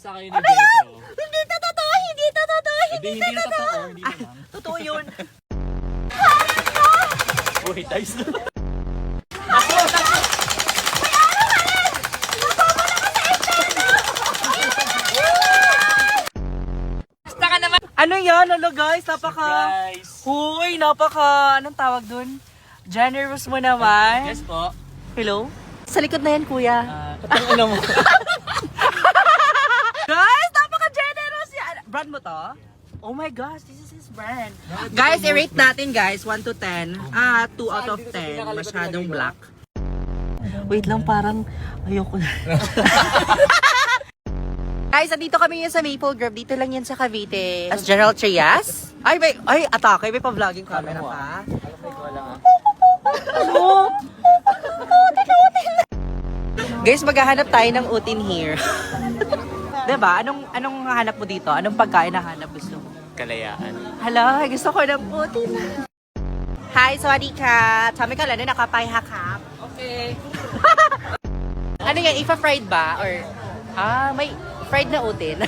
isa kayo ni Jetro. Hindi to totoo, hindi to totoo, Hindi na totoo, hindi naman. Totoo yun. Uy, tayo na. Basta ka naman. Ano yan? Ano guys? Surprise! Huy, anong tawag dun? Generous mo naman. Yes po. Hello? Sa likod na yan, kuya. Ano mo? Guys, napaka-generous yan. Brand mo to? Oh my gosh, this is his brand. Guys, i-rate natin guys, 1 to 10. 2 out of 10. Masyadong black. Wait lang, parang ayoko na. Guys, andito kami yun sa Maple Grove. Dito lang yan sa Cavite. As General Trias. Ay, atake. May pa-vlogging camera ka. Ano? Guys, maghahanap tayo ng utin here. Diba? Anong hanap mo dito? Anong pagkain na hanap gusto mo? Kalayaan. Hala, gusto ko ng utin. Hi, sawadika. Tami ka lang na nakapayhakap. Okay. Ano yan? Ifa-fried ba? Or, may fried na utin.